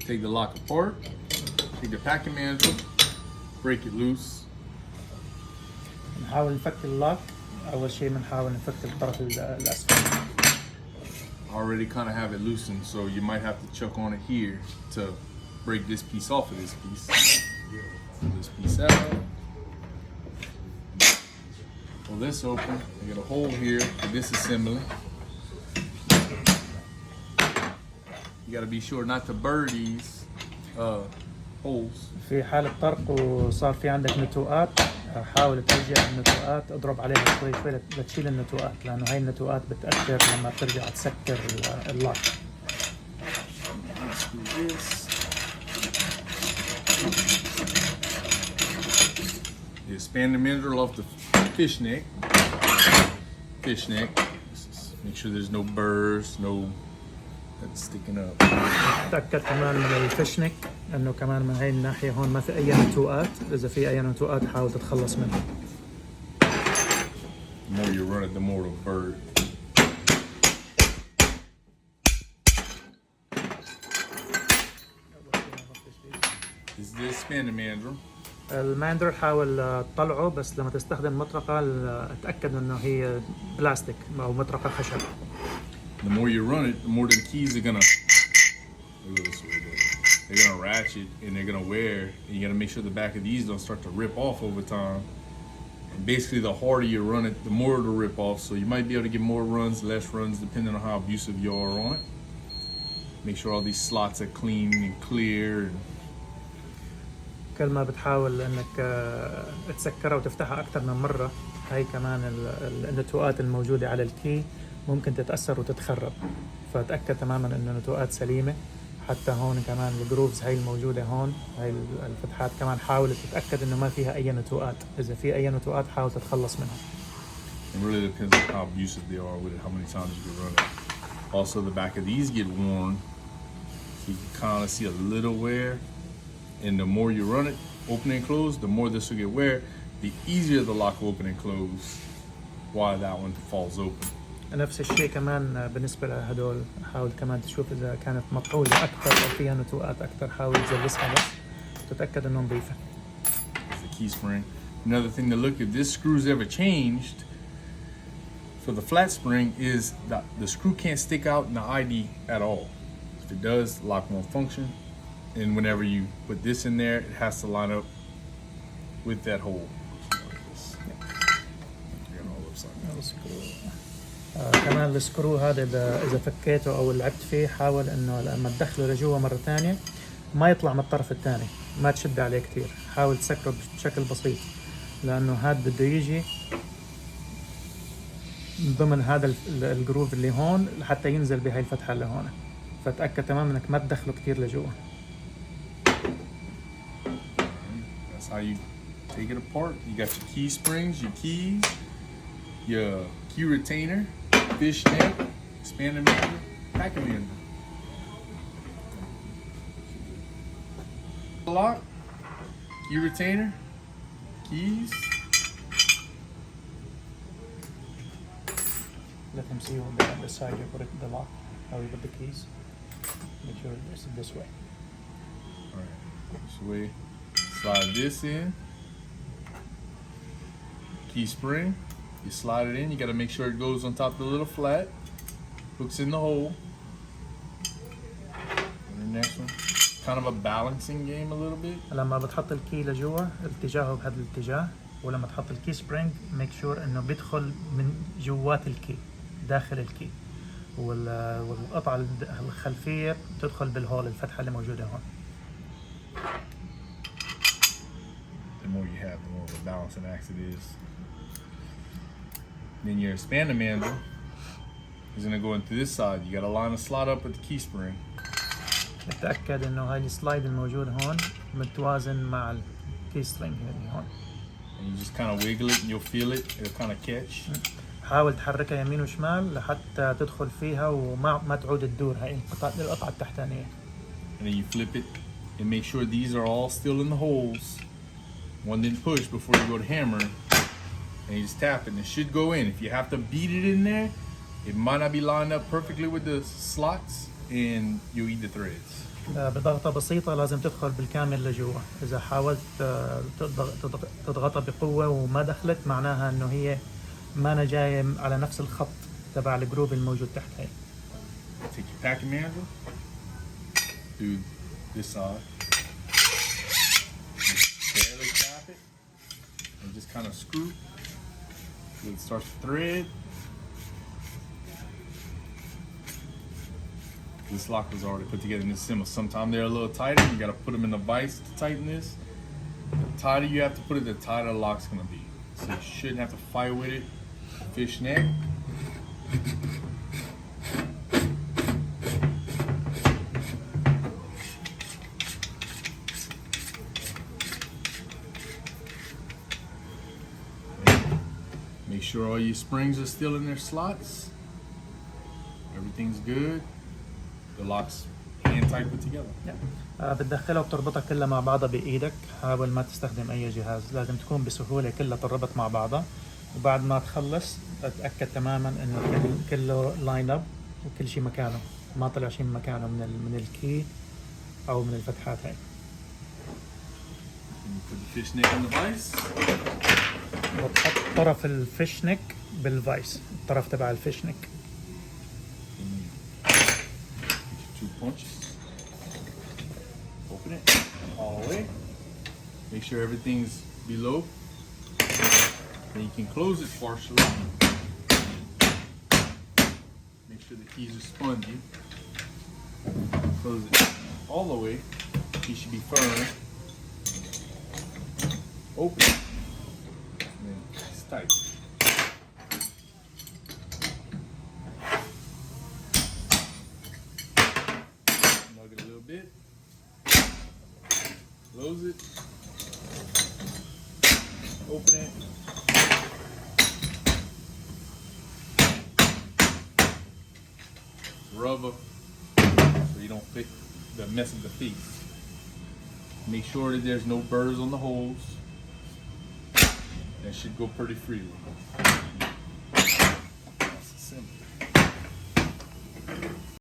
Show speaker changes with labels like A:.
A: take the lock apart, take the packing mantle, break it loose.
B: نحاول نفك اللوك. أول شيء بنحاول نفك الطرف الأسفل.
A: Already kind of have it loosened, so you might have to chuck on it here to break this piece off of this piece. Pull this piece out. Pull this open. You get a hole here for disassembly. You got to be sure not to burr these holes.
B: في حالة طرق وصار في عندك نتوءات، حاول ترجع النتوءات، اضرب عليها شوي شوي لتشيل النتوءات، لأنه هاي النتوءات بتأثر لما ترجع تسكر اللوك.
A: The expander mandrel off the fish neck. Make sure there's no burrs, no that's sticking up.
B: تأكد كمان من الفشنك انه كمان من هاي الناحية هون ما في اي نتوءات، اذا في اي نتوءات حاول تتخلص منها.
A: The more you run it, the more it'll burr. This is the expander mandrel.
B: الماندر حاول تطلعه، بس لما تستخدم مطرقة اتأكد انه هي بلاستيك او مطرقة خشب.
A: The more you run it, the more the keys are gonna. They're gonna ratchet and they're gonna wear. And you gotta make sure the back of these don't start to rip off over time. And basically, the harder you run it, the more it'll rip off. So you might be able to get more runs, less runs, depending on how abusive you are on it. Make sure all these slots are clean and clear.
B: كل ما بتحاول انك تسكرها وتفتحها اكثر من مرة، هاي كمان النتوءات الموجودة على الكي ممكن تتأثر وتتخرب، فتأكد تماما انه النتوءات سليمة. حتى هون كمان الجروفز هاي الموجودة هون، هاي الفتحات كمان حاول تتأكد انه ما فيها اي نتوءات، اذا في اي نتوءات حاول تتخلص منها.
A: It really depends on how abusive they are with it, how many times you can run it. Also, the back of these get worn, so you can kind of see a little wear. And the more you run it, open and close, the more this will get wear. The easier the lock will open and close while that one falls open.
B: نفس الشيء كمان بالنسبة لهدول، حاول كمان تشوف إذا كانت مطحولة أكثر أو فيها نتوءات أكثر، حاول تجلسها بس وتتأكد إنه نظيفة.
A: It's the key spring. Another thing to look, if this screw's ever changed, for the flat spring is that the screw can't stick out in the ID at all. If it does, the lock won't function. And whenever you put this in there, it has to line up with that hole.
B: كمان السكرو هذا إذا فكيته أو لعبت فيه، حاول إنه لما تدخله لجوا مرة ثانية ما يطلع من الطرف الثاني، ما تشد عليه كتير، حاول تسكره بشكل بسيط، لأنه هذا بده يجي ضمن هذا الجروف اللي هون لحتى ينزل بهاي الفتحة اللي هون، فتأكد تماما إنك ما تدخله كتير لجوا.
A: That's how you take it apart. You got your key springs, your keys, your key retainer, fish neck, expander mandrel, packing mandrel. Lock, key retainer, keys.
B: Let him see on the side you put it the lock, how you put the keys. Make sure it's this way.
A: All right, this way. Slide this in. Key spring. You slide it in. You got to make sure it goes on top of the little flat. Hooks in the hole. And the next one. Kind of a balancing game a little bit.
B: لما بتحط الكي لجوا اتجاهه بهذا الاتجاه، ولما تحط الكي سبرينج ميك شور انه بيدخل من جوات الكي داخل الكي، والقطعة الخلفية بتدخل بالهول الفتحة اللي موجودة هون.
A: The more you have, the more of a balancing act it is. Then your expander mandrel is going to go into this side. You got to line a slot up with the key spring.
B: اتأكد انه هاي السلايد الموجود هون متوازن مع الكي سترينج اللي هون.
A: And you just kind of wiggle it and you'll feel it. It'll kind of catch.
B: حاول تحركها يمين وشمال لحتى تدخل فيها وما تعود تدور هاي القطعة التحتانية.
A: And then you flip it and make sure these are all still in the holes. One didn't push before you go to hammer. And you just tap it and it should go in. If you have to beat it in there, it might not be lined up perfectly with the slots and you'll eat the threads.
B: بضغطة بسيطة لازم تدخل بالكامل لجوا. إذا حاولت تضغطها بقوة وما دخلت معناها إنه هي ما أنا جاية على نفس الخط تبع الجروب الموجود تحت هاي.
A: Take your packing manager, do this side, barely tap it, and just kind of screw. It starts to thread. This lock was already put together in this symbol. Sometimes they're a little tighter. You got to put them in the vise to tighten this. The tighter you have to put it, the tighter the lock's gonna be. So you shouldn't have to fight with it. Fishnet. Make sure all your springs are still in their slots. Everything's good. The lock's hand tight put together.
B: بتدخلها وبتربطها كلها مع بعضها بإيدك. حاول ما تستخدم أي جهاز، لازم تكون بسهولة كلها تربط مع بعضها. وبعد ما تخلص اتأكد تماما إنه كله لاين اب وكل شيء مكانه، ما طلع شيء من مكانه من الكي أو من الفتحات هاي.
A: Put the fishnet in the vise.
B: وتحط طرف الفيشنك بالفايس، الطرف تبع الفيشنك.
A: Two punches. Open it all the way. Make sure everything's below. Then you can close it partially. Make sure the keys are spongy. Close it all the way. It should be firm. Open it. And then it's tight. Snug it a little bit. Close it. Open it. Rubber so you don't mess up the piece. Make sure that there's no burrs on the holes. That should go pretty freely. Disassembly.